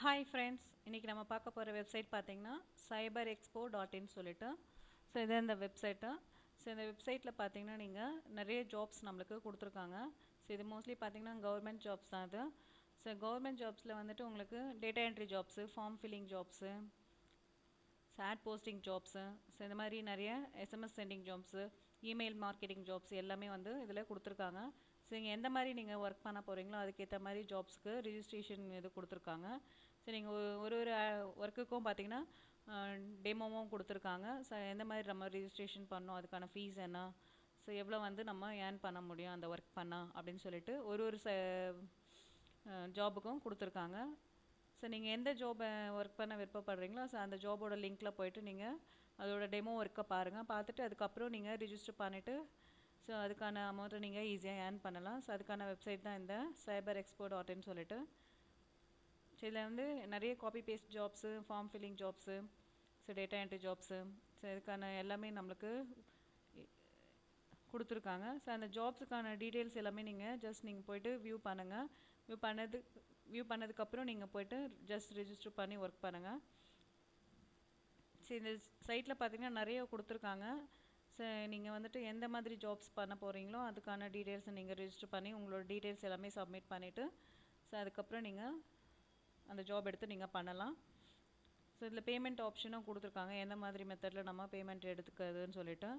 Hi friends, இன்றைக்கி நம்ம பார்க்க போகிற வெப்சைட் பார்த்திங்கன்னா cyberexpo.in சொல்லிட்டு. ஸோ இது இந்த வெப்சைட்டு. ஸோ இந்த வெப்சைட்டில் பார்த்திங்கன்னா நீங்கள் நிறைய ஜாப்ஸ் நம்மளுக்கு கொடுத்துருக்காங்க. ஸோ இது மோஸ்ட்லி பார்த்திங்கன்னா கவர்மெண்ட் ஜாப்ஸ் தான் இது. ஸோ கவர்மெண்ட் ஜாப்ஸில் வந்துட்டு உங்களுக்கு data entry jobs, form filling jobs, ad posting jobs, so இந்த மாதிரி நிறைய SMS sending jobs, email marketing jobs எல்லாமே வந்து இதில் கொடுத்துருக்காங்க. ஸோ நீங்கள் எந்த மாதிரி நீங்கள் ஒர்க் பண்ண போகிறீங்களோ அதுக்கேற்ற மாதிரி ஜாப்ஸ்க்கு ரிஜிஸ்ட்ரேஷன் இது கொடுத்துருக்காங்க. ஸோ நீங்கள் ஒரு ஒரு ஒர்க்குக்கும் பார்த்தீங்கன்னா டெமோவும் கொடுத்துருக்காங்க. ஸோ எந்த மாதிரி நம்ம ரிஜிஸ்ட்ரேஷன் பண்ணோம், அதுக்கான ஃபீஸ் என்ன, ஸோ எவ்வளோ வந்து நம்ம ஏர்ன் பண்ண முடியும் அந்த ஒர்க் பண்ணால் அப்படின்னு சொல்லிட்டு ஒரு ஒரு ஜாபுக்கும் கொடுத்துருக்காங்க. ஸோ நீங்கள் எந்த ஜாபை ஒர்க் பண்ண விருப்பப்படுறீங்களோ ஸோ அந்த ஜாபோட லிங்க்கில் போய்ட்டு நீங்கள் அதோட டெமோ ஒர்க்கை பாருங்கள். பார்த்துட்டு அதுக்கப்புறம் நீங்கள் ரிஜிஸ்டர் பண்ணிவிட்டு ஸோ அதுக்கான அமௌண்ட்டை நீங்கள் ஈஸியாக ஏர்ன் பண்ணலாம். ஸோ அதுக்கான வெப்சைட் தான் இந்த cyberexpo.in சொல்லிட்டு. ஸோ இதில் வந்து நிறைய copy paste jobs, form filling jobs, so data entry jobs, so இதுக்கான எல்லாமே நம்மளுக்கு கொடுத்துருக்காங்க. ஸோ அந்த ஜாப்ஸுக்கான டீட்டெயில்ஸ் எல்லாமே நீங்கள் போய்ட்டு வியூ பண்ணுங்கள். வியூ பண்ணதுக்கப்புறம் நீங்கள் போய்ட்டு ஜஸ்ட் ரிஜிஸ்டர் பண்ணி ஒர்க் பண்ணுங்கள். ஸோ இந்த சைட்டில் பார்த்தீங்கன்னா நிறைய கொடுத்துருக்காங்க. ஸோ நீங்கள் வந்துட்டு எந்த மாதிரி ஜாப்ஸ் பண்ண போகிறீங்களோ அதுக்கான டீட்டெயில்ஸை நீங்கள் ரிஜிஸ்டர் பண்ணி உங்களோட டீட்டெயில்ஸ் எல்லாமே சப்மிட் பண்ணிவிட்டு ஸோ அதுக்கப்புறம் நீங்கள் அந்த ஜாப் எடுத்து நீங்கள் பண்ணலாம். ஸோ இதில் பேமெண்ட் ஆப்ஷனும் கொடுத்துருக்காங்க, எந்த மாதிரி மெத்தடில் நம்ம பேமெண்ட் எடுத்துக்கிறதுன்னு சொல்லிட்டு.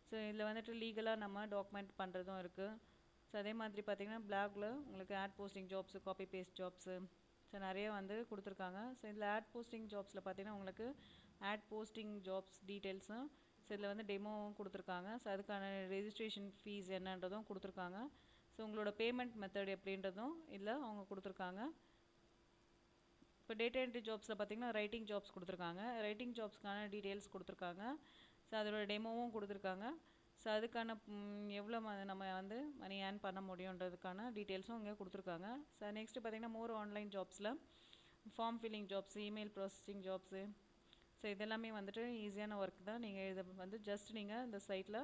ஸோ இதில் வந்துட்டு லீகலாக நம்ம டாக்குமெண்ட் பண்ணுறதும் இருக்குது. ஸோ அதே மாதிரி பார்த்திங்கன்னா பிளாகில் உங்களுக்கு ad posting jobs, copy paste jobs, so நிறைய வந்து கொடுத்துருக்காங்க. ஸோ இதில் ஆட் போஸ்டிங் ஜாப்ஸில் பார்த்திங்கன்னா உங்களுக்கு ஆட் போஸ்டிங் ஜாப்ஸ் டீட்டெயில்ஸும், ஸோ இதில் வந்து டெமோவும் கொடுத்துருக்காங்க. ஸோ அதுக்கான ரெஜிஸ்ட்ரேஷன் ஃபீஸ் என்னன்றதும் கொடுத்துருக்காங்க. ஸோ உங்களோட பேமெண்ட் மெத்தட் எப்படின்றதும் இதில் அவங்க கொடுத்துருக்காங்க. இப்போ டேட்டா என்ட்ரி ஜாப்ஸில் பார்த்திங்கன்னா ரைட்டிங் ஜாப்ஸ் கொடுத்துருக்காங்க. ரைட்டிங் ஜாப்ஸ்க்கான டீட்டெயில்ஸ் கொடுத்துருக்காங்க. ஸோ அதோட டெமோவும் கொடுத்துருக்காங்க. ஸோ அதுக்கான எவ்வளோ நம்ம வந்து மணி ஏர்ன் பண்ண முடியுன்றதுக்கான டீட்டெயில்ஸும் இங்கே கொடுத்துருக்காங்க. ஸோ நெக்ஸ்ட்டு பார்த்திங்கன்னா மோர் ஆன்லைன் ஜாப்ஸில் form filling jobs, email processing jobs, so இதெல்லாமே வந்துட்டு ஈஸியான ஒர்க் தான். நீங்கள் இதை வந்து ஜஸ்ட் நீங்கள் இந்த சைட்டில்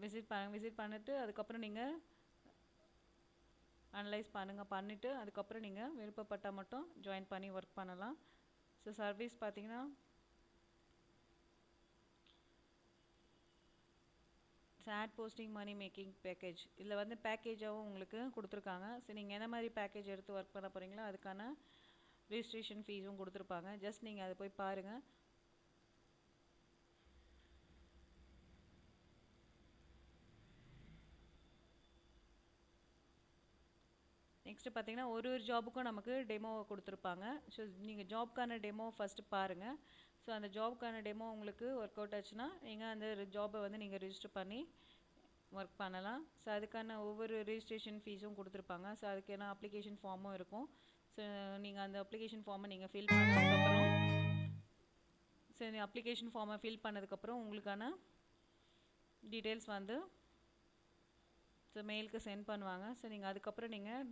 விசிட் பண்ணிவிட்டு அதுக்கப்புறம் நீங்கள் அனலைஸ் பண்ணிவிட்டு அதுக்கப்புறம் நீங்கள் விருப்பப்பட்டால் மட்டும் ஜாயின் பண்ணி ஒர்க் பண்ணலாம். ஸோ சர்வீஸ் பார்த்திங்கன்னா ad posting money making package, இதில் வந்து பேக்கேஜாகவும் உங்களுக்கு கொடுத்துருக்காங்க. ஸோ நீங்கள் எந்த மாதிரி பேக்கேஜ் எடுத்து ஒர்க் பண்ண போகிறீங்களோ அதுக்கான ரிஜிஸ்ட்ரேஷன் ஃபீஸும் கொடுத்துருப்பாங்க. ஜஸ்ட் நீங்கள் அதை போய் பாருங்கள். நெக்ஸ்ட்டு பார்த்தீங்கன்னா ஒரு ஜாபுக்கும் நமக்கு டெமோ கொடுத்துருப்பாங்க. ஸோ நீங்கள் ஜாப்க்கான டெமோ ஃபஸ்ட்டு பாருங்கள். ஸோ அந்த ஜாப்க்கான டெமோ உங்களுக்கு ஒர்க் அவுட் ஆச்சுன்னா நீங்கள் அந்த ஜாபை வந்து நீங்கள் ரிஜிஸ்டர் பண்ணி ஒர்க் பண்ணலாம். ஸோ அதுக்கான ஒவ்வொரு ரிஜிஸ்ட்ரேஷன் ஃபீஸும் கொடுத்துருப்பாங்க. ஸோ அதுக்கான அப்ளிகேஷன் ஃபார்மும் இருக்கும். ஸோ நீங்கள் அந்த அப்ளிகேஷன் ஃபார்மை நீங்கள் ஃபில் பண்ணதுக்கப்புறம் அப்ளிகேஷன் ஃபார்மை ஃபில் பண்ணதுக்கப்புறம் உங்களுக்கான டீட்டெயில்ஸ் வந்து ஸோ மெயிலுக்கு சென்ட் பண்ணுவாங்க. ஸோ நீங்கள் அதுக்கப்புறம் நீங்கள்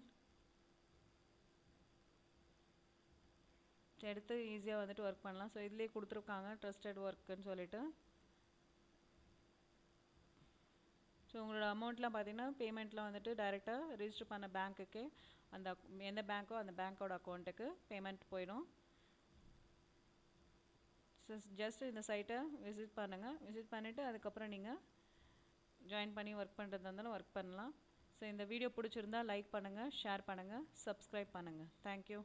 எடுத்து ஈஸியாக வந்துட்டு ஒர்க் பண்ணலாம். ஸோ இதுலேயே கொடுத்துருக்காங்க ட்ரஸ்டட் ஒர்க்குன்னு சொல்லிட்டு. ஸோ உங்களோட அமௌண்ட்லாம் பார்த்தீங்கன்னா பேமெண்ட்லாம் வந்துட்டு டைரெக்டாக ரிஜிஸ்டர் பண்ண பேங்க்குக்கே அந்த எந்த பேங்க்கோ அந்த பேங்க்கோட அக்கௌண்ட்டுக்கு பேமெண்ட் போயிடும். ஸோ ஜஸ்ட் இந்த சைட்டை விசிட் பண்ணுங்கள். விசிட் பண்ணிவிட்டு அதுக்கப்புறம் நீங்கள் ஜாயின் பண்ணி ஒர்க் பண்ணுறதா இருந்தாலும் ஒர்க் பண்ணலாம். ஸோ இந்த வீடியோ பிடிச்சிருந்தா லைக் பண்ணுங்கள், ஷேர் பண்ணுங்கள், சப்ஸ்கிரைப் பண்ணுங்கள். தேங்க்யூ.